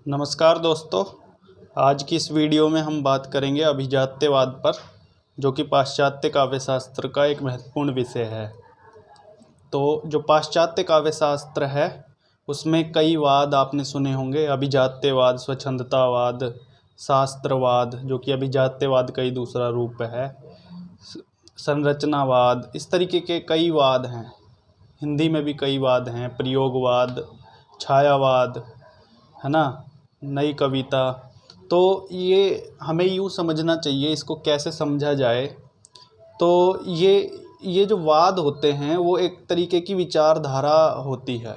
नमस्कार दोस्तों। आज की इस वीडियो में हम बात करेंगे अभिजात्यवाद पर, जो कि पाश्चात्य काव्यशास्त्र का एक महत्वपूर्ण विषय है। तो जो पाश्चात्य काव्यशास्त्र है उसमें कई वाद आपने सुने होंगे। अभिजात्यवाद, स्वच्छंदतावाद, शास्त्रवाद, जो कि अभिजात्यवाद का ही दूसरा रूप है, संरचनावाद, इस तरीके के कई वाद हैं। हिंदी में भी कई वाद हैं, प्रयोगवाद, छायावाद, है ना, नई कविता। तो ये हमें यूँ समझना चाहिए, इसको कैसे समझा जाए। तो ये जो वाद होते हैं वो एक तरीके की विचारधारा होती है,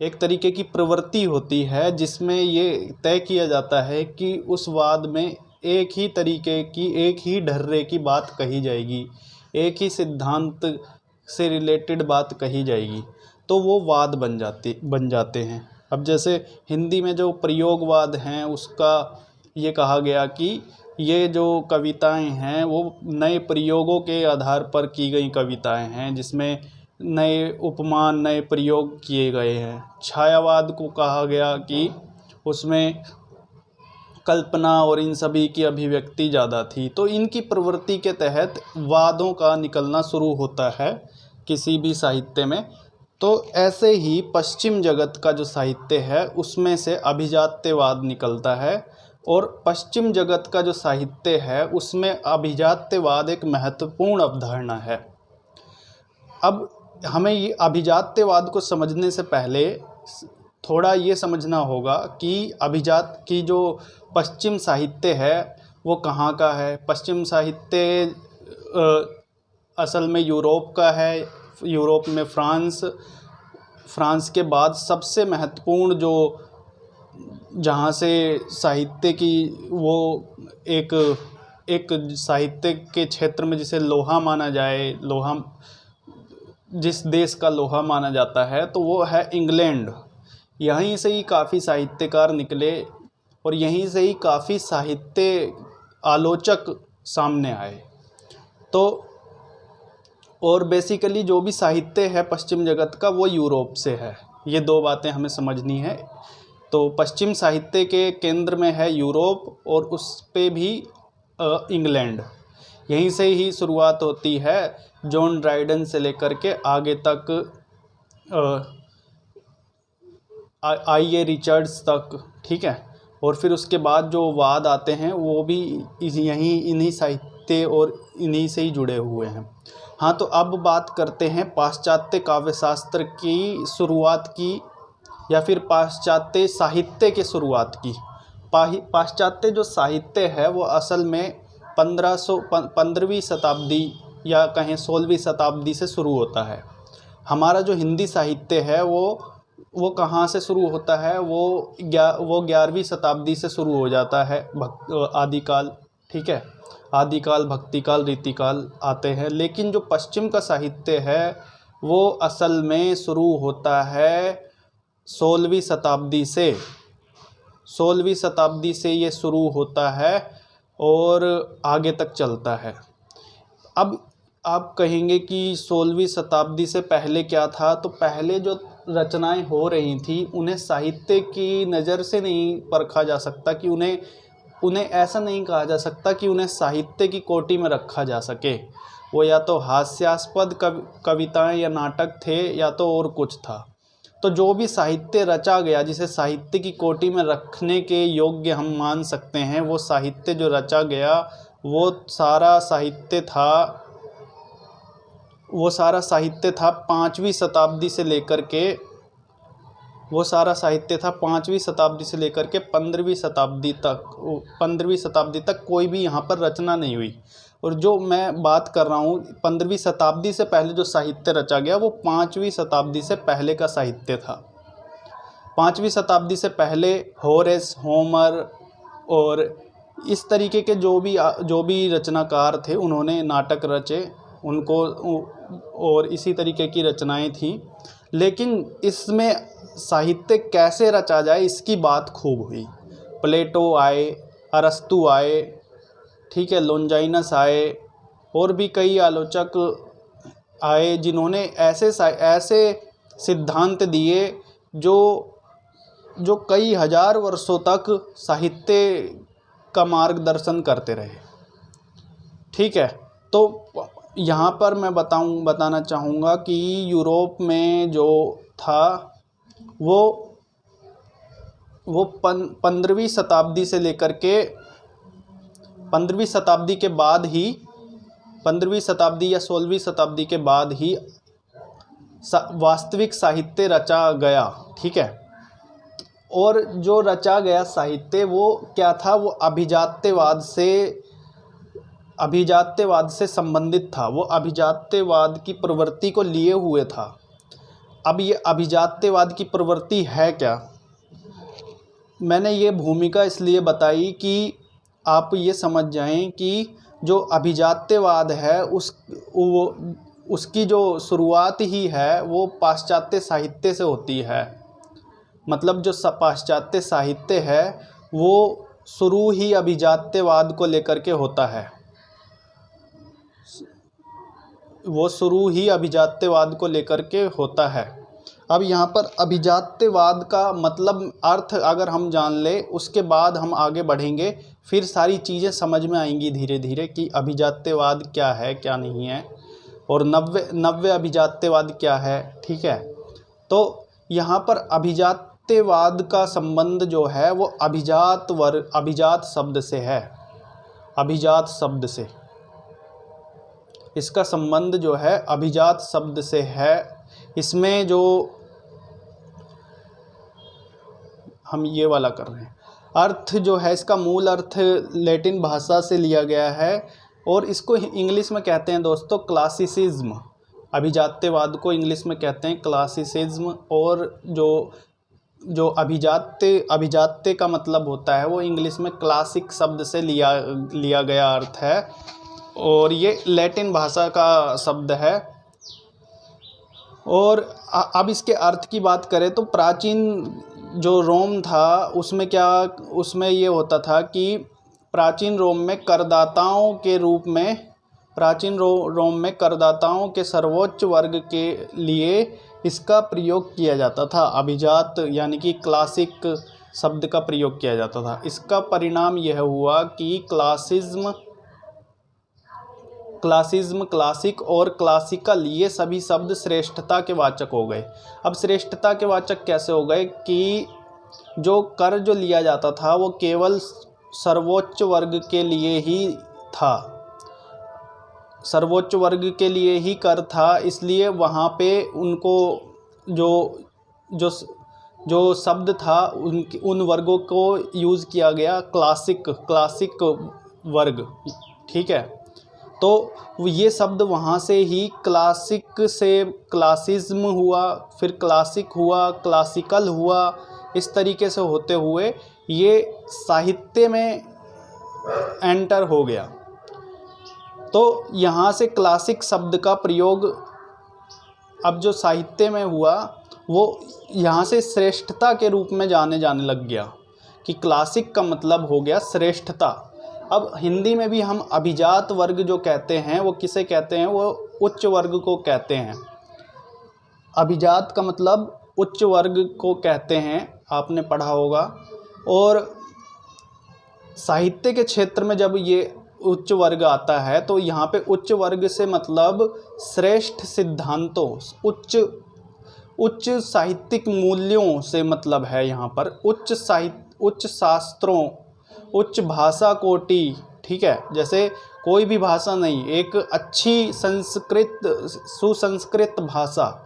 एक तरीके की प्रवृत्ति होती है, जिसमें ये तय किया जाता है कि उस वाद में एक ही तरीके की, एक ही ढर्रे की बात कही जाएगी, एक ही सिद्धांत से रिलेटेड बात कही जाएगी, तो वो वाद बन जाते हैं। अब जैसे हिंदी में जो प्रयोगवाद हैं उसका ये कहा गया कि ये जो कविताएं हैं वो नए प्रयोगों के आधार पर की गई कविताएं हैं, जिसमें नए उपमान, नए प्रयोग किए गए हैं। छायावाद को कहा गया कि उसमें कल्पना और इन सभी की अभिव्यक्ति ज़्यादा थी। तो इनकी प्रवृत्ति के तहत वादों का निकलना शुरू होता है किसी भी साहित्य में। तो ऐसे ही पश्चिम जगत का जो साहित्य है उसमें से अभिजात्यवाद निकलता है, और पश्चिम जगत का जो साहित्य है उसमें अभिजात्यवाद एक महत्वपूर्ण अवधारणा है। अब हमें ये अभिजात्यवाद को समझने से पहले थोड़ा ये समझना होगा कि अभिजात की जो पश्चिम साहित्य है वो कहाँ का है। पश्चिम साहित्य असल में यूरोप का है। यूरोप में फ्रांस के बाद सबसे महत्वपूर्ण जो, जहाँ से साहित्य की वो एक साहित्य के क्षेत्र में जिसे लोहा माना जाए, लोहा, जिस देश का लोहा माना जाता है तो वो है इंग्लैंड। यहीं से ही काफ़ी साहित्यकार निकले और यहीं से ही काफ़ी साहित्य आलोचक सामने आए। तो और बेसिकली जो भी साहित्य है पश्चिम जगत का वो यूरोप से है। ये दो बातें हमें समझनी है। तो पश्चिम साहित्य के केंद्र में है यूरोप और उस पे भी इंग्लैंड। यहीं से ही शुरुआत होती है, जॉन ड्राइडन से लेकर के आगे तक आई.ए. रिचर्ड्स तक, ठीक है। और फिर उसके बाद जो वाद आते हैं वो भी इन्हीं साहित्य और इन्हीं से ही जुड़े हुए हैं। हाँ, तो अब बात करते हैं पाश्चात्य काव्यशास्त्र की शुरुआत की, या फिर पाश्चात्य साहित्य के शुरुआत की। पाश्चात्य जो साहित्य है वो असल में 15वीं शताब्दी या कहें 16वीं शताब्दी से शुरू होता है। हमारा जो हिंदी साहित्य है वो कहाँ से शुरू होता है, वो 11वीं शताब्दी से शुरू हो जाता है। आदिकाल, ठीक है, आदिकाल, भक्तिकाल, रीतिकाल आते हैं। लेकिन जो पश्चिम का साहित्य है वो असल में शुरू होता है 16वीं शताब्दी से। 16वीं शताब्दी से ये शुरू होता है और आगे तक चलता है। अब आप कहेंगे कि 16वीं शताब्दी से पहले क्या था, तो पहले जो रचनाएं हो रही थी उन्हें साहित्य की नज़र से नहीं परखा जा सकता, कि उन्हें ऐसा नहीं कहा जा सकता कि उन्हें साहित्य की कोटि में रखा जा सके। वो या तो हास्यास्पद कविताएं या नाटक थे, या तो और कुछ था। तो जो भी साहित्य रचा गया जिसे साहित्य की कोटि में रखने के योग्य हम मान सकते हैं, वो साहित्य जो रचा गया वो सारा साहित्य था 5वीं शताब्दी से लेकर के, वो सारा साहित्य था 5वीं शताब्दी से लेकर के 15वीं शताब्दी तक कोई भी यहाँ पर रचना नहीं हुई। और जो मैं बात कर रहा हूँ 15वीं शताब्दी से पहले जो साहित्य रचा गया वो 5वीं शताब्दी से पहले का साहित्य था। 5वीं शताब्दी से पहले होरेस, होमर और इस तरीके के जो भी रचनाकार थे उन्होंने नाटक रचे, उनको और इसी तरीके की रचनाएं थीं। लेकिन इसमें साहित्य कैसे रचा जाए इसकी बात खूब हुई। प्लेटो आए, अरस्तु आए, ठीक है, लोंजाइनस आए, और भी कई आलोचक आए जिन्होंने ऐसे सिद्धांत दिए जो जो कई हजार वर्षों तक साहित्य का मार्गदर्शन करते रहे। ठीक है, तो यहाँ पर मैं बताना चाहूँगा कि यूरोप में जो था वो 15वीं शताब्दी से लेकर के 15वीं शताब्दी के बाद ही 15वीं शताब्दी या 16वीं शताब्दी के बाद ही वास्तविक साहित्य रचा गया। ठीक है, और जो रचा गया साहित्य वो क्या था, वो अभिजात्यवाद से संबंधित था, वो अभिजात्यवाद की प्रवृत्ति को लिए हुए था। अब ये अभिजात्यवाद की प्रवृत्ति है क्या, मैंने ये भूमिका इसलिए बताई कि आप ये समझ जाएं कि जो अभिजात्यवाद है उसकी जो शुरुआत ही है वो पाश्चात्य साहित्य से होती है। मतलब जो पाश्चात्य साहित्य है वो शुरू ही अभिजात्यवाद को लेकर के होता है, वो शुरू ही अभिजात्यवाद को लेकर के होता है। अब यहाँ पर अभिजात्यवाद का मतलब अर्थ अगर हम जान ले, उसके बाद हम आगे बढ़ेंगे, फिर सारी चीज़ें समझ में आएंगी धीरे धीरे कि अभिजात्यवाद क्या है क्या नहीं है, और नव्य अभिजात्यवाद क्या है। ठीक है, तो यहाँ पर अभिजात्यवाद का संबंध जो है वो अभिजात शब्द से है। अभिजात शब्द से इसका संबंध जो है अभिजात शब्द से है। इसमें जो हम ये वाला कर रहे हैं, अर्थ जो है इसका मूल अर्थ लैटिन भाषा से लिया गया है, और इसको इंग्लिश में कहते हैं दोस्तों क्लासिसिज्म। अभिजात्यवाद को इंग्लिश में कहते हैं क्लासिसिज्म, और जो अभिजात्य का मतलब होता है वो इंग्लिश में क्लासिक शब्द से लिया गया अर्थ है, और ये लैटिन भाषा का शब्द है। और अब इसके अर्थ की बात करें तो प्राचीन जो रोम था उसमें ये होता था कि प्राचीन रोम में करदाताओं के सर्वोच्च वर्ग के लिए इसका प्रयोग किया जाता था। अभिजात यानी कि क्लासिक शब्द का प्रयोग किया जाता था। इसका परिणाम यह हुआ कि क्लासिज्म, क्लासिक और क्लासिकल ये सभी शब्द श्रेष्ठता के वाचक हो गए। अब श्रेष्ठता के वाचक कैसे हो गए कि जो कर जो लिया जाता था वो केवल सर्वोच्च वर्ग के लिए ही था, सर्वोच्च वर्ग के लिए ही कर था, इसलिए वहाँ पे उनको जो शब्द था उन वर्गों को यूज़ किया गया, क्लासिक वर्ग। ठीक है, तो ये शब्द वहाँ से ही क्लासिक से क्लासिज्म हुआ, फिर क्लासिक हुआ, क्लासिकल हुआ, इस तरीके से होते हुए ये साहित्य में एंटर हो गया। तो यहाँ से क्लासिक शब्द का प्रयोग अब जो साहित्य में हुआ वो यहाँ से श्रेष्ठता के रूप में जाने लग गया कि क्लासिक का मतलब हो गया श्रेष्ठता। अब हिंदी में भी हम अभिजात वर्ग जो कहते हैं वो किसे कहते हैं, वो उच्च वर्ग को कहते हैं। अभिजात का मतलब उच्च वर्ग को कहते हैं, आपने पढ़ा होगा। और साहित्य के क्षेत्र में जब ये उच्च वर्ग आता है तो यहाँ पे उच्च वर्ग से मतलब श्रेष्ठ सिद्धांतों, उच्च साहित्यिक मूल्यों से मतलब है। यहाँ पर उच्च शास्त्रों, उच्च भाषा कोटि। ठीक है, जैसे कोई भी भाषा नहीं, एक अच्छी सुसंस्कृत भाषा,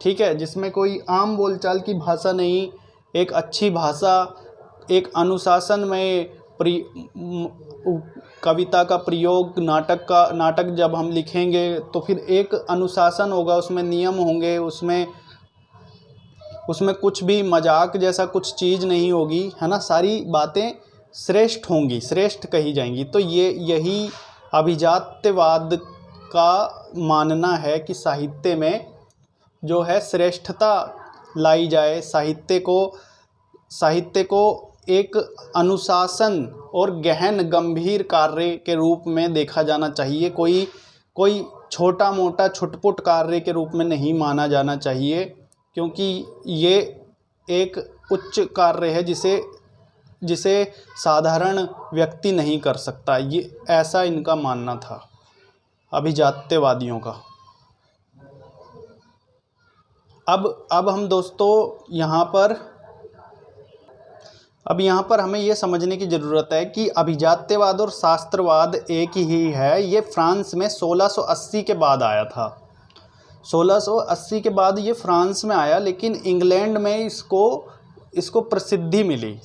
ठीक है, जिसमें कोई आम बोलचाल की भाषा नहीं, एक अच्छी भाषा, एक अनुशासन में कविता का प्रयोग, नाटक जब हम लिखेंगे तो फिर एक अनुशासन होगा, उसमें नियम होंगे, उसमें कुछ भी मजाक जैसा कुछ चीज़ नहीं होगी, है ना। सारी बातें श्रेष्ठ होंगी, श्रेष्ठ कही जाएंगी। तो यही अभिजात्यवाद का मानना है कि साहित्य में जो है श्रेष्ठता लाई जाए, साहित्य को एक अनुशासन और गहन गंभीर कार्य के रूप में देखा जाना चाहिए। कोई छोटा मोटा छुटपुट कार्य के रूप में नहीं माना जाना चाहिए, क्योंकि ये एक उच्च कार्य है जिसे जिसे साधारण व्यक्ति नहीं कर सकता। ये ऐसा इनका मानना था अभिजात्यवादियों का। अब हम दोस्तों यहाँ पर हमें ये समझने की ज़रूरत है कि अभिजात्यवाद और शास्त्रवाद एक ही है। ये फ्रांस में 1680 के बाद आया था। 1680 के बाद ये फ्रांस में आया, लेकिन इंग्लैंड में इसको प्रसिद्धि मिली।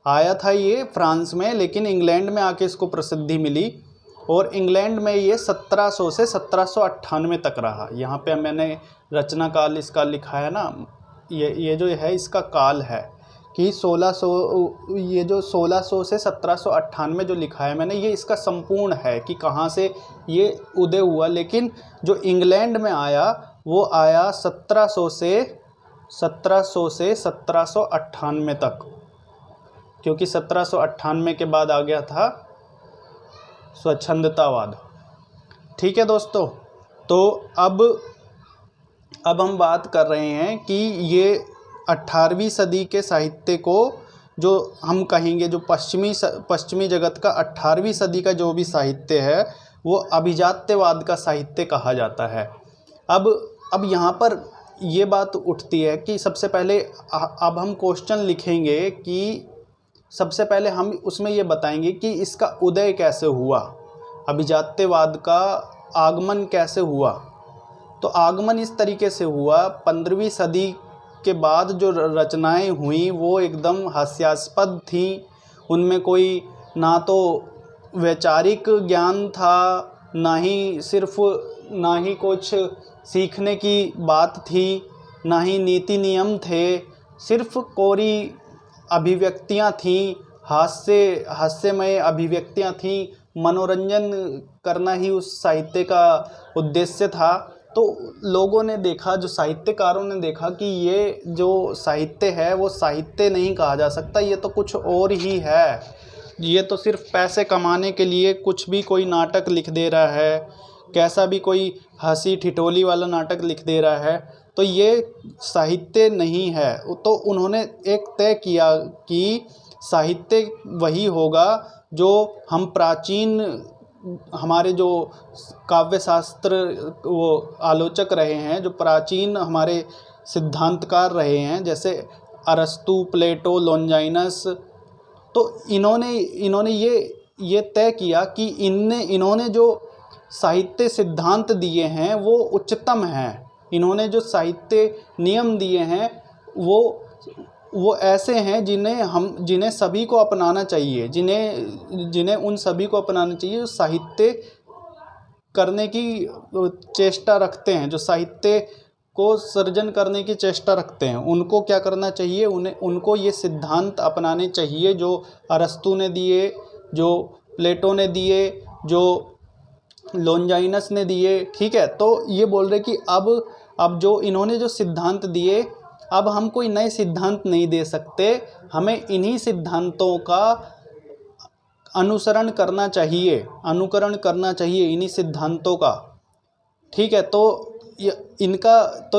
आया था ये फ्रांस में, लेकिन इंग्लैंड में आके इसको प्रसिद्धि मिली और इंग्लैंड में ये 1700 से 1798 तक रहा। यहाँ पे मैंने रचना काल इसका लिखा है ना, ये जो है इसका काल है कि 1600, ये जो 1600 से 1798 जो लिखा है मैंने, ये इसका संपूर्ण है कि कहाँ से ये उदय हुआ। लेकिन जो इंग्लैंड में आया वो आया 1700 से 1798 तक, क्योंकि 1798 के बाद आ गया था स्वच्छंदतावाद। ठीक है दोस्तों, तो अब हम बात कर रहे हैं कि ये 18वीं सदी के साहित्य को जो हम कहेंगे, जो पश्चिमी जगत का 18वीं सदी का जो भी साहित्य है वो अभिजात्यवाद का साहित्य कहा जाता है। अब यहाँ पर ये बात उठती है कि सबसे पहले अब हम क्वेश्चन लिखेंगे कि सबसे पहले हम उसमें ये बताएंगे कि इसका उदय कैसे हुआ, अभिजात्यवाद का आगमन कैसे हुआ। तो आगमन इस तरीके से हुआ, 15वीं सदी के बाद जो रचनाएं हुई वो एकदम हास्यास्पद थी। उनमें कोई ना तो वैचारिक ज्ञान था, ना ही कुछ सीखने की बात थी, ना ही नीति नियम थे। सिर्फ कोरी अभिव्यक्तियाँ थीं, हास्यमय अभिव्यक्तियाँ थीं। मनोरंजन करना ही उस साहित्य का उद्देश्य था। तो लोगों ने देखा, जो साहित्यकारों ने देखा कि ये जो साहित्य है वो साहित्य नहीं कहा जा सकता, ये तो कुछ और ही है। ये तो सिर्फ पैसे कमाने के लिए कुछ भी कोई नाटक लिख दे रहा है, कैसा भी कोई हंसी ठिठोली वाला नाटक लिख दे रहा है, तो ये साहित्य नहीं है। तो उन्होंने एक तय किया कि साहित्य वही होगा जो हम प्राचीन, हमारे जो काव्य शास्त्र वो आलोचक रहे हैं, जो प्राचीन हमारे सिद्धांतकार रहे हैं, जैसे अरस्तु, प्लेटो, लॉन्जाइनस, तो इन्होंने ये तय किया कि इन्होंने जो साहित्य सिद्धांत दिए हैं वो उच्चतम हैं। इन्होंने जो साहित्य नियम दिए हैं वो ऐसे हैं जिन्हें सभी को अपनाना चाहिए, जिन्हें उन सभी को अपनाना चाहिए जो साहित्य करने की चेष्टा रखते हैं, जो साहित्य को सृजन करने की चेष्टा रखते हैं। उनको क्या करना चाहिए, उनको ये सिद्धांत अपनाने चाहिए जो अरस्तु ने दिए, जो प्लेटो ने दिए, जो लॉन्जाइनस ने दिए। ठीक है, तो ये बोल रहे कि अब जो इन्होंने जो सिद्धांत दिए, अब हम कोई नए सिद्धांत नहीं दे सकते, हमें इन्हीं सिद्धांतों का अनुकरण करना चाहिए इन्हीं सिद्धांतों का। ठीक है, तो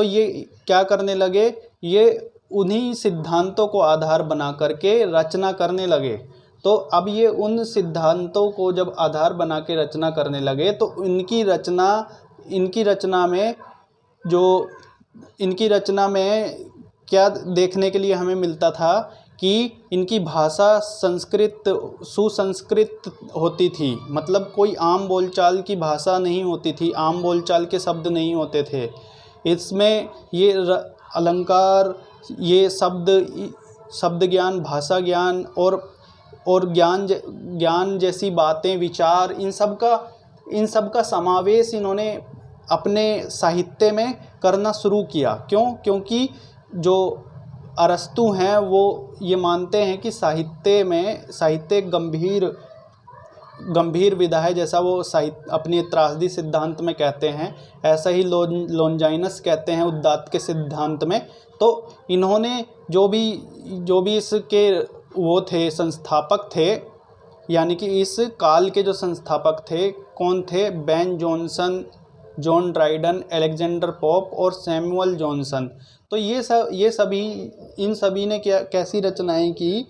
ये क्या करने लगे, ये उन्हीं सिद्धांतों को आधार बना करके रचना करने लगे। तो अब ये उन सिद्धांतों को जब आधार बना के रचना करने लगे तो इनकी रचना में क्या देखने के लिए हमें मिलता था कि इनकी भाषा सुसंस्कृत होती थी। मतलब कोई आम बोलचाल की भाषा नहीं होती थी, आम बोलचाल के शब्द नहीं होते थे। इसमें ये अलंकार, ये शब्द ज्ञान, भाषा ज्ञान और ज्ञान जैसी बातें, विचार, इन सब का समावेश इन्होंने अपने साहित्य में करना शुरू किया। क्योंकि जो अरस्तु हैं वो ये मानते हैं कि साहित्य गंभीर विधा है, जैसा वो अपनी त्रासदी सिद्धांत में कहते हैं, ऐसा ही लॉन्जाइनस कहते हैं उदात्त के सिद्धांत में। तो इन्होंने जो भी इसके वो थे, संस्थापक थे, यानी कि इस काल के जो संस्थापक थे, कौन थे? Ben Jonson, John Dryden, Alexander pope और सैमुअल जॉनसन। तो ये सभी इन सभी ने कैसी रचनाएं की,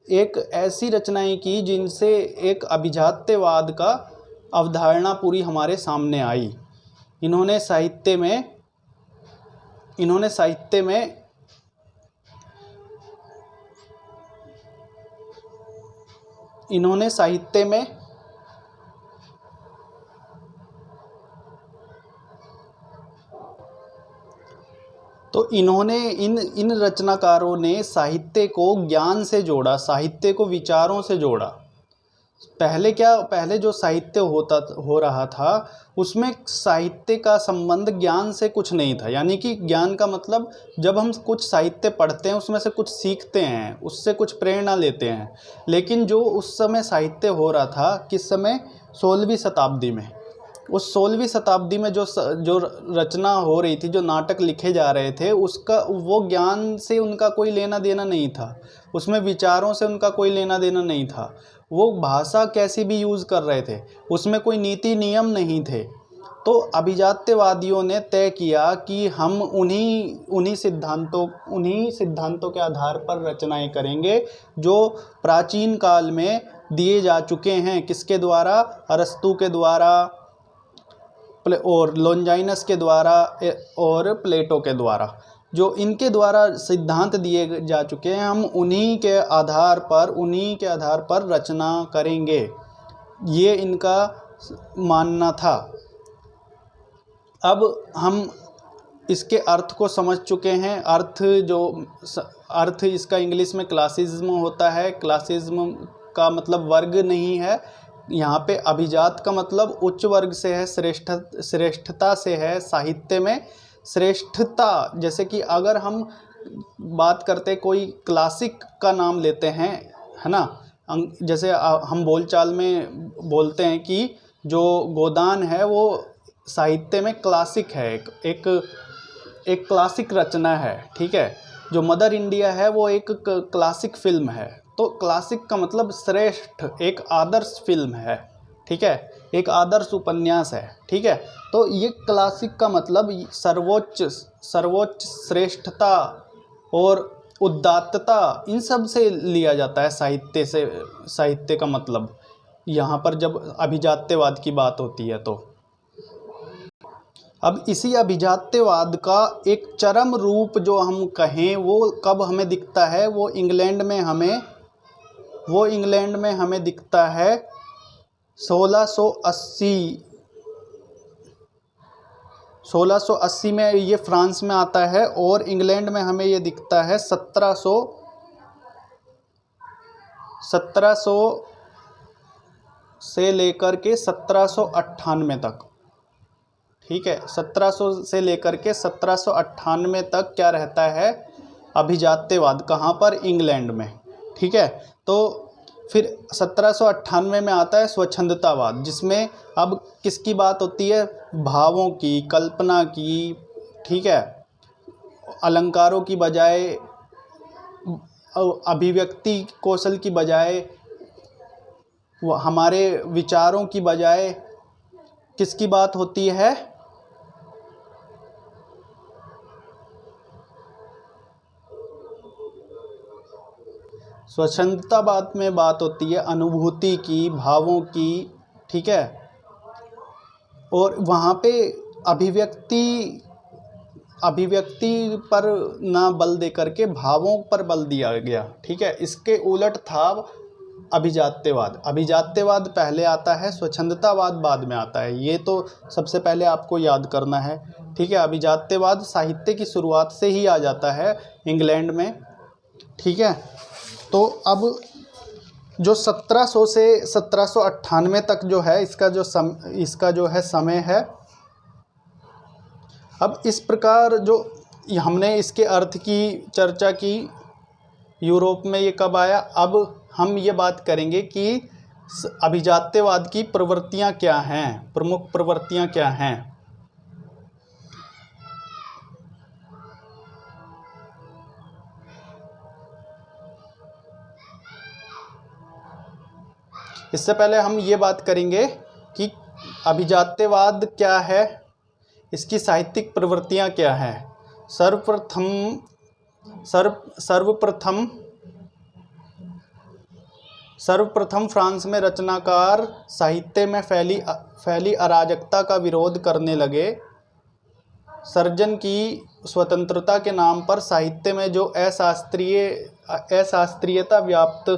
एक ऐसी रचनाएं की जिनसे एक अभिजात्यवाद का अवधारणा पूरी हमारे सामने आई। इन्होंने साहित्य में इन्होंने साहित्य में इन्होंने साहित्य में तो इन्होंने इन रचनाकारों ने साहित्य को ज्ञान से जोड़ा, साहित्य को विचारों से जोड़ा। पहले जो साहित्य हो रहा था उसमें साहित्य का संबंध ज्ञान से कुछ नहीं था। यानी कि ज्ञान का मतलब जब हम कुछ साहित्य पढ़ते हैं उसमें से कुछ सीखते हैं, उससे कुछ प्रेरणा लेते हैं। लेकिन जो उस समय साहित्य हो रहा था, किस समय, 16वीं शताब्दी में। उस 16वीं शताब्दी में जो रचना हो रही थी, जो नाटक लिखे जा रहे थे, वो ज्ञान से उनका कोई लेना देना नहीं था, उसमें विचारों से उनका कोई लेना देना नहीं था। वो भाषा कैसी भी यूज़ कर रहे थे, उसमें कोई नीति नियम नहीं थे। तो अभिजात्यवादियों ने तय किया कि हम उन्हीं सिद्धांतों के आधार पर रचनाएं करेंगे जो प्राचीन काल में दिए जा चुके हैं। किसके द्वारा? अरस्तू के द्वारा और लॉन्जाइनस के द्वारा और प्लेटो के द्वारा। जो इनके द्वारा सिद्धांत दिए जा चुके हैं, हम उन्हीं के आधार पर रचना करेंगे, ये इनका मानना था। अब हम इसके अर्थ को समझ चुके हैं। अर्थ इसका इंग्लिश में क्लासिज्म होता है। क्लासिज्म का मतलब वर्ग नहीं है, यहाँ पे अभिजात का मतलब उच्च वर्ग से है, श्रेष्ठता से है। साहित्य में श्रेष्ठता, जैसे कि अगर हम बात करते कोई क्लासिक का नाम लेते हैं, है ना, जैसे हम बोलचाल में बोलते हैं कि जो गोदान है वो साहित्य में क्लासिक है, एक क्लासिक रचना है, ठीक है। जो मदर इंडिया है वो एक क्लासिक फिल्म है। तो क्लासिक का मतलब श्रेष्ठ, एक आदर्श फिल्म है, ठीक है, एक आदर्श उपन्यास है, ठीक है। तो ये क्लासिक का मतलब सर्वोच्च श्रेष्ठता और उदात्तता, इन सब से लिया जाता है साहित्य का मतलब, यहाँ पर जब अभिजात्यवाद की बात होती है। तो अब इसी अभिजात्यवाद का एक चरम रूप जो हम कहें वो कब हमें दिखता है, वो इंग्लैंड में हमें दिखता है 1680 में। ये फ्रांस में आता है और इंग्लैंड में हमें ये दिखता है 1700 से लेकर के 1798 तक, ठीक है। 1700 से लेकर के 1798 तक क्या रहता है? अभिजात्यवाद। कहाँ पर? इंग्लैंड में, ठीक है। तो फिर 1798 में आता है स्वच्छंदतावाद, जिसमें अब किसकी बात होती है? भावों की, कल्पना की, ठीक है, अलंकारों की बजाय, अभिव्यक्ति कौशल की बजाय, हमारे विचारों की बजाय किसकी बात होती है? स्वच्छंदतावाद में बात होती है अनुभूति की, भावों की, ठीक है। और वहाँ पे अभिव्यक्ति पर ना बल दे करके भावों पर बल दिया गया, ठीक है। इसके उलट था अभिजात्यवाद पहले आता है, स्वच्छंदतावाद बाद में आता है। ये तो सबसे पहले आपको याद करना है, ठीक है। अभिजात्यवाद साहित्य की शुरुआत से ही आ जाता है इंग्लैंड में, ठीक है। तो अब जो 1700 से 1798 तक जो है इसका जो है समय है। अब इस प्रकार जो हमने इसके अर्थ की चर्चा की, यूरोप में ये कब आया। अब हम ये बात करेंगे कि अभिजात्यवाद की प्रवृत्तियां क्या हैं, प्रमुख प्रवृत्तियां क्या हैं। इससे पहले हम ये बात करेंगे कि अभिजात्यवाद क्या है, इसकी साहित्यिक प्रवृत्तियां क्या हैं। सर्वप्रथम सर्वप्रथम सर्वप्रथम फ्रांस में रचनाकार साहित्य में फैली अराजकता का विरोध करने लगे। सर्जन की स्वतंत्रता के नाम पर साहित्य में जो अशास्त्रीयता व्याप्त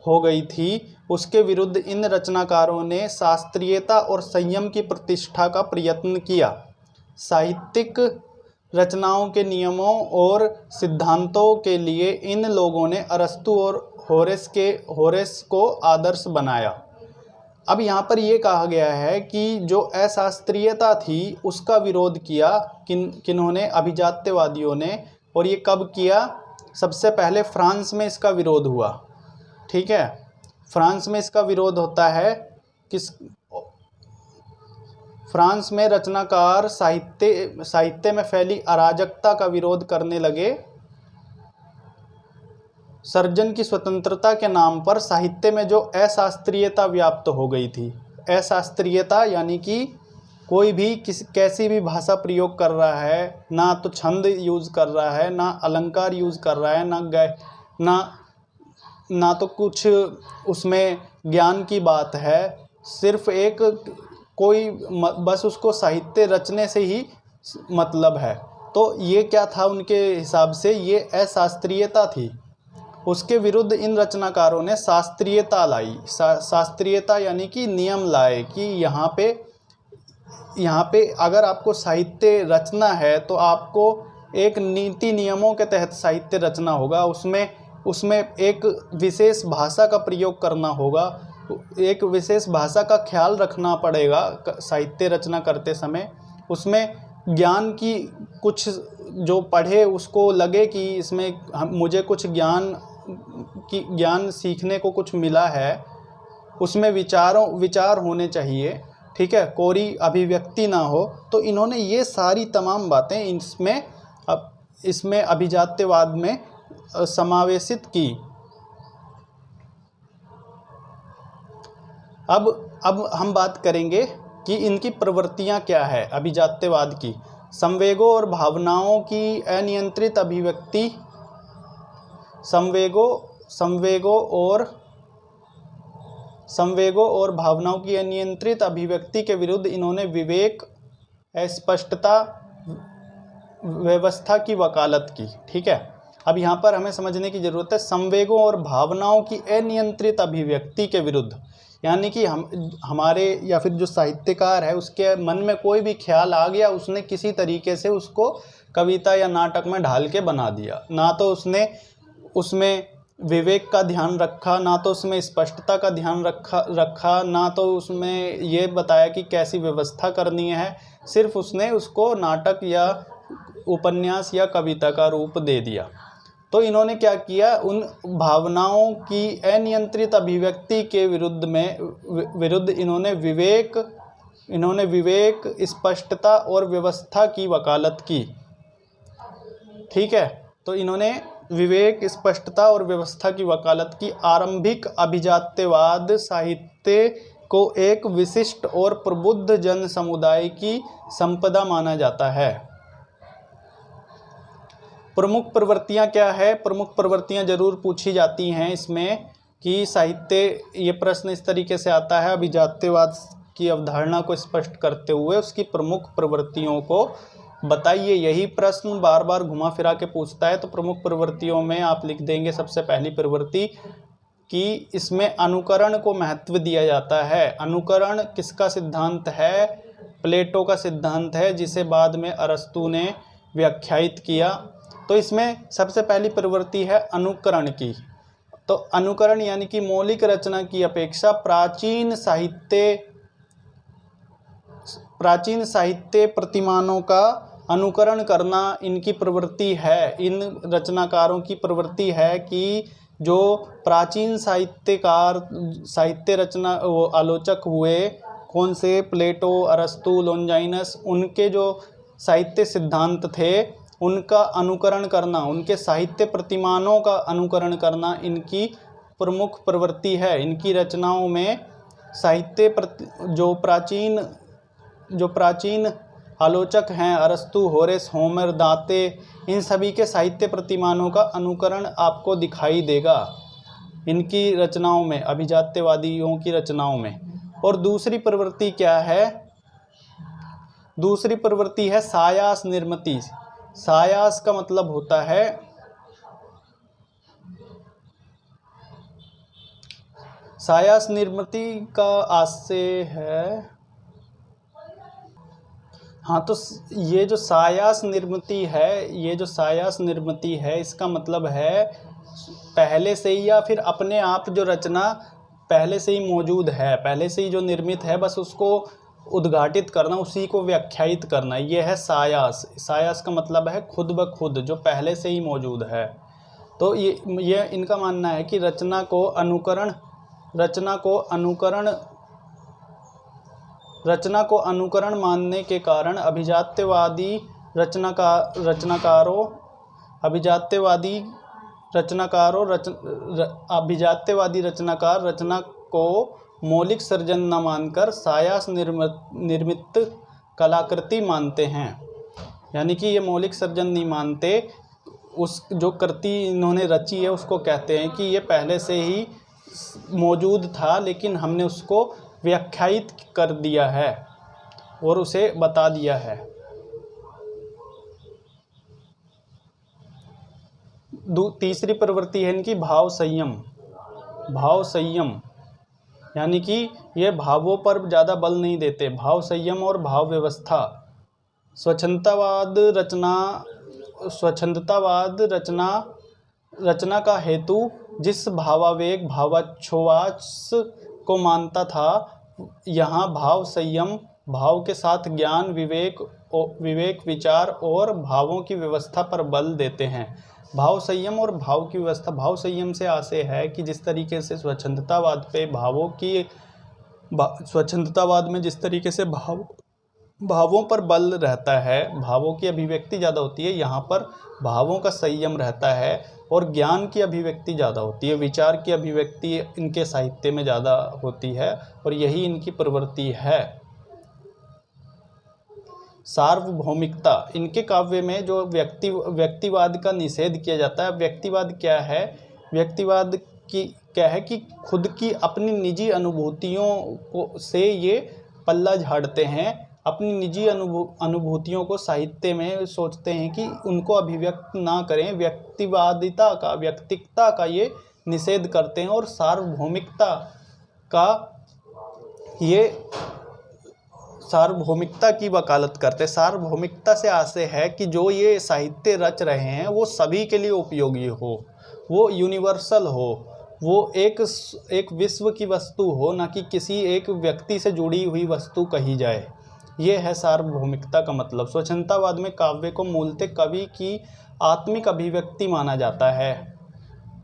हो गई थी, उसके विरुद्ध इन रचनाकारों ने शास्त्रीयता और संयम की प्रतिष्ठा का प्रयत्न किया। साहित्यिक रचनाओं के नियमों और सिद्धांतों के लिए इन लोगों ने अरस्तु और होरेस को आदर्श बनाया। अब यहाँ पर ये कहा गया है कि जो अशास्त्रीयता थी उसका विरोध किया किन्होंने? अभिजात्यवादियों ने। और ये कब किया? सबसे पहले फ्रांस में इसका विरोध हुआ। ठीक है, फ्रांस में इसका विरोध होता है। फ्रांस में रचनाकार साहित्य में फैली अराजकता का विरोध करने लगे। सर्जन की स्वतंत्रता के नाम पर साहित्य में जो अशास्त्रीयता व्याप्त हो गई थी। अशास्त्रीयता यानी कि कोई भी कैसी भी भाषा प्रयोग कर रहा है, ना तो छंद यूज़ कर रहा है, ना अलंकार यूज़ कर रहा है, ना तो कुछ उसमें ज्ञान की बात है, सिर्फ एक कोई बस उसको साहित्य रचने से ही मतलब है। तो ये क्या था उनके हिसाब से? ये अशास्त्रीयता थी। उसके विरुद्ध इन रचनाकारों ने शास्त्रीयता लाई। शास्त्रीयता यानी कि नियम लाए कि यहाँ पे अगर आपको साहित्य रचना है तो आपको एक नीति नियमों के तहत साहित्य रचना होगा। उसमें एक विशेष भाषा का प्रयोग करना होगा, एक विशेष भाषा का ख्याल रखना पड़ेगा साहित्य रचना करते समय। उसमें ज्ञान की कुछ जो पढ़े उसको लगे कि इसमें मुझे कुछ ज्ञान सीखने को कुछ मिला है। उसमें विचार होने चाहिए। ठीक है, कोरी अभिव्यक्ति ना हो। तो इन्होंने ये सारी तमाम बातें इसमें अभिजात्यवाद में समावेशित की। अब हम बात करेंगे कि इनकी प्रवृत्तियां क्या है अभिजात्यवाद की। संवेगों और भावनाओं की अनियंत्रित अभिव्यक्ति। संवेगों और भावनाओं की अनियंत्रित अभिव्यक्ति के विरुद्ध इन्होंने विवेक, स्पष्टता, व्यवस्था की वकालत की। ठीक है, अब यहाँ पर हमें समझने की ज़रूरत है संवेगों और भावनाओं की अनियंत्रित अभिव्यक्ति के विरुद्ध। यानी कि हमारे या फिर जो साहित्यकार है उसके मन में कोई भी ख्याल आ गया, उसने किसी तरीके से उसको कविता या नाटक में ढाल के बना दिया। ना तो उसने उसमें विवेक का ध्यान रखा, ना तो उसमें स्पष्टता का ध्यान रखा, ना तो उसमें ये बताया कि कैसी व्यवस्था करनी है। सिर्फ उसने उसको नाटक या उपन्यास या कविता का रूप दे दिया। तो इन्होंने क्या किया? उन भावनाओं की अनियंत्रित अभिव्यक्ति के विरुद्ध इन्होंने विवेक, स्पष्टता और व्यवस्था की वकालत की। ठीक है, तो इन्होंने विवेक, स्पष्टता और व्यवस्था की वकालत की। आरंभिक अभिजात्यवाद साहित्य को एक विशिष्ट और प्रबुद्ध जन समुदाय की संपदा माना जाता है। प्रमुख प्रवृत्तियां क्या है? प्रमुख प्रवृत्तियां जरूर पूछी जाती हैं इसमें कि साहित्य, ये प्रश्न इस तरीके से आता है अभिजात्यवाद की अवधारणा को स्पष्ट करते हुए उसकी प्रमुख प्रवृत्तियों को बताइए। यही प्रश्न बार बार घुमा फिरा के पूछता है। तो प्रमुख प्रवृत्तियों में आप लिख देंगे सबसे पहली प्रवृत्ति कि इसमें अनुकरण को महत्व दिया जाता है। अनुकरण किसका सिद्धांत है? प्लेटो का सिद्धांत है, जिसे बाद में अरस्तु ने व्याख्यायित किया। तो इसमें सबसे पहली प्रवृत्ति है अनुकरण की। तो अनुकरण यानी कि मौलिक रचना की अपेक्षा प्राचीन साहित्य प्रतिमानों का अनुकरण करना इनकी प्रवृत्ति है। इन रचनाकारों की प्रवृत्ति है कि जो प्राचीन साहित्य रचना वो आलोचक हुए, कौन से? प्लेटो, अरस्तु, लॉन्जाइनस, उनके जो साहित्य सिद्धांत थे उनका अनुकरण करना, उनके साहित्य प्रतिमानों का अनुकरण करना इनकी प्रमुख प्रवृत्ति है। इनकी रचनाओं में साहित्य जो प्राचीन आलोचक हैं अरस्तु, होरेस, होमर, दांते, इन सभी के साहित्य प्रतिमानों का अनुकरण आपको दिखाई देगा इनकी रचनाओं में, अभिजात्यवादियों की रचनाओं में। और दूसरी प्रवृत्ति क्या है? दूसरी प्रवृत्ति है सायास निर्मिति। सायास का मतलब होता है, सायास निर्मिति का आशय है, हाँ, तो ये जो सायास निर्मिति है, ये जो सायास निर्मिति है, इसका मतलब है पहले से ही या फिर अपने आप जो रचना पहले से ही मौजूद है, पहले से ही जो निर्मित है, बस उसको उद्घाटित करना, उसी को व्याख्यायित करना, ये है सायास। सायास का मतलब है खुद ब खुद, जो पहले से ही मौजूद है। तो ये इनका मानना है कि रचना को अनुकरण मानने के कारण अभिजात्यवादी रचनाकार रचना को मौलिक सृजन न मानकर सायास निर्मित कलाकृति मानते हैं। यानी कि ये मौलिक सृजन नहीं मानते, उस जो कृति इन्होंने रची है उसको कहते हैं कि ये पहले से ही मौजूद था, लेकिन हमने उसको व्याख्यायित कर दिया है और उसे बता दिया है। तीसरी प्रवृत्ति है इनकी भाव संयम, यानी कि ये भावों पर ज़्यादा बल नहीं देते। भाव संयम और भाव व्यवस्था। स्वच्छंदतावाद रचना का हेतु जिस भावावेग भावाच्छ्वास को मानता था, यहाँ भाव संयम भाव के साथ ज्ञान, विवेक, विचार और भावों की व्यवस्था पर बल देते हैं। भाव संयम और भाव की व्यवस्था। भाव संयम से आशय है कि जिस तरीके से स्वच्छंदतावाद में जिस तरीके से भावों पर बल रहता है, भावों की अभिव्यक्ति ज़्यादा होती है, यहाँ पर भावों का संयम रहता है और ज्ञान की अभिव्यक्ति ज़्यादा होती है, विचार की अभिव्यक्ति इनके साहित्य में ज़्यादा होती है, और यही इनकी प्रवृत्ति है। सार्वभौमिकता। इनके काव्य में जो व्यक्तिवाद का निषेध किया जाता है। व्यक्तिवाद क्या है? व्यक्तिवाद की क्या है कि खुद की अपनी निजी अनुभूतियों से ये पल्ला झाड़ते हैं, अपनी निजी अनुभूतियों को साहित्य में सोचते हैं कि उनको अभिव्यक्त ना करें। व्यक्तिकता का ये निषेध करते हैं और सार्वभौमिकता की वकालत करते हैं। सार्वभौमिकता से आशय है कि जो ये साहित्य रच रहे हैं वो सभी के लिए उपयोगी हो, वो यूनिवर्सल हो, वो एक विश्व की वस्तु हो, ना कि किसी एक व्यक्ति से जुड़ी हुई वस्तु कही जाए। ये है सार्वभौमिकता का मतलब। स्वच्छंदतावाद में काव्य को मूलतः कवि की आत्मिक अभिव्यक्ति माना जाता है।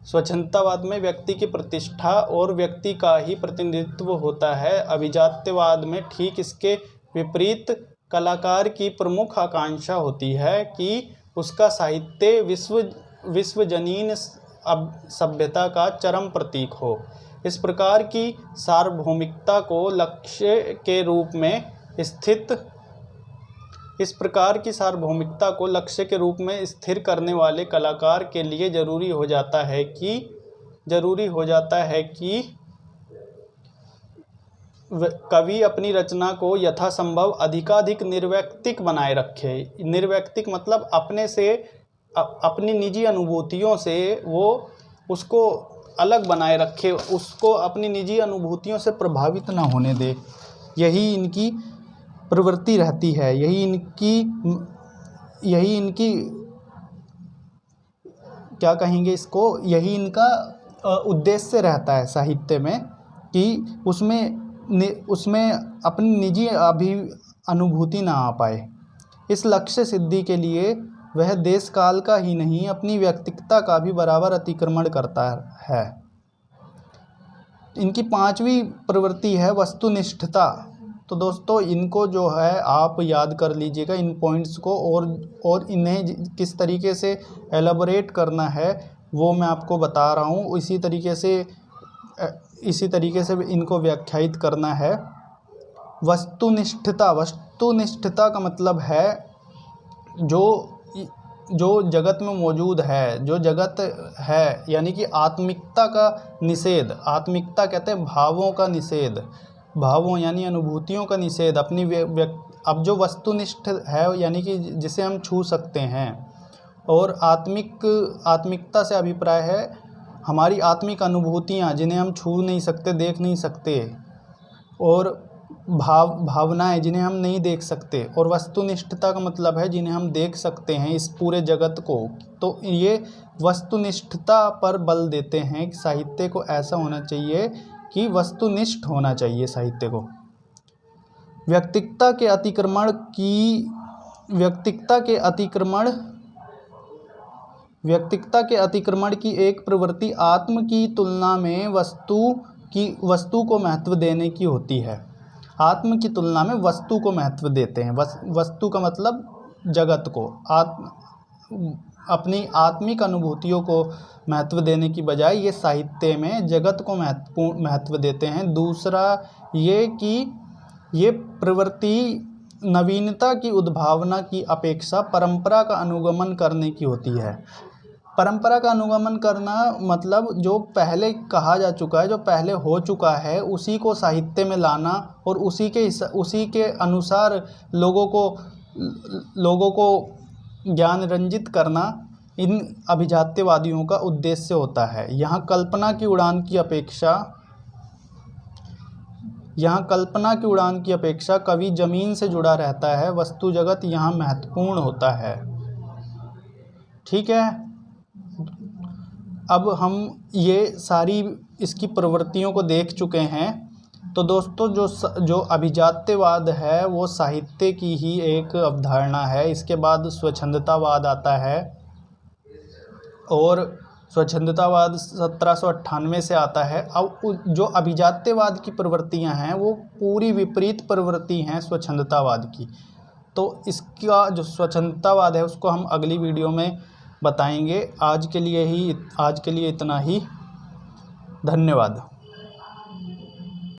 स्वच्छंदतावाद में व्यक्ति की प्रतिष्ठा और व्यक्ति का ही प्रतिनिधित्व होता है। अभिजात्यवाद में ठीक इसके विपरीत कलाकार की प्रमुख आकांक्षा होती है कि उसका साहित्य विश्वजनीन सभ्यता का चरम प्रतीक हो। इस प्रकार की सार्वभौमिकता को लक्ष्य के रूप में स्थिर करने वाले कलाकार के लिए जरूरी हो जाता है कि कवि अपनी रचना को यथासंभव अधिकाधिक निर्वैयक्तिक बनाए रखे। निर्वैयक्तिक मतलब अपनी निजी अनुभूतियों से वो उसको अलग बनाए रखे, उसको अपनी निजी अनुभूतियों से प्रभावित ना होने दे। यही इनकी प्रवृत्ति रहती है, यही इनकी क्या कहेंगे इसको, यही इनका उद्देश्य रहता है साहित्य में कि उसमें अपनी निजी अनुभूति ना आ पाए। इस लक्ष्य सिद्धि के लिए वह देश काल का ही नहीं, अपनी व्यक्तिगता का भी बराबर अतिक्रमण करता है। इनकी पांचवी प्रवृत्ति है वस्तुनिष्ठता। तो दोस्तों इनको जो है आप याद कर लीजिएगा इन पॉइंट्स को, और इन्हें किस तरीके से एलाबोरेट करना है वो मैं आपको बता रहा हूँ। इसी तरीके से इनको व्याख्यायित करना है। वस्तुनिष्ठता वस्तुनिष्ठता का मतलब है जो जगत में मौजूद है, जो जगत है, यानी कि आत्मिकता का निषेध। आत्मिकता कहते हैं भावों का निषेध, भावों यानी अनुभूतियों का निषेध। अब जो वस्तुनिष्ठ है यानी कि जिसे हम छू सकते हैं, और आत्मिकता से अभिप्राय है हमारी आत्मिक अनुभूतियाँ जिन्हें हम छू नहीं सकते, देख नहीं सकते, और भावनाएं जिन्हें हम नहीं देख सकते। और वस्तुनिष्ठता का मतलब है जिन्हें हम देख सकते हैं, इस पूरे जगत को। तो ये वस्तुनिष्ठता पर बल देते हैं कि साहित्य को ऐसा होना चाहिए कि वस्तुनिष्ठ होना चाहिए साहित्य को। व्यक्तिकता के अतिक्रमण की एक प्रवृत्ति आत्म की तुलना में वस्तु को महत्व देने की होती है। आत्म की तुलना में वस्तु को महत्व देते हैं। वस्तु का मतलब जगत को, अपनी आत्मिक अनुभूतियों को महत्व देने की बजाय ये साहित्य में जगत को महत्व देते हैं। दूसरा ये कि ये प्रवृत्ति नवीनता की उद्भावना की अपेक्षा परंपरा का अनुगमन करने की होती है। परंपरा का अनुगमन करना मतलब जो पहले कहा जा चुका है, जो पहले हो चुका है, उसी को साहित्य में लाना और उसी के अनुसार लोगों को ज्ञान रंजित करना इन अभिजात्यवादियों का उद्देश्य होता है। यहाँ कल्पना की उड़ान की अपेक्षा कवि जमीन से जुड़ा रहता है। वस्तु जगत यहाँ महत्वपूर्ण होता है। ठीक है, अब हम ये सारी इसकी प्रवृत्तियों को देख चुके हैं। तो दोस्तों जो अभिजात्यवाद है वो साहित्य की ही एक अवधारणा है। इसके बाद स्वच्छंदतावाद आता है, और स्वच्छंदतावाद 1798 से आता है। अब जो अभिजात्यवाद की प्रवृत्तियां हैं वो पूरी विपरीत प्रवृत्ति हैं स्वच्छंदतावाद की। तो इसका जो स्वच्छंदतावाद है उसको हम अगली वीडियो में बताएंगे। आज के लिए इतना ही। धन्यवाद।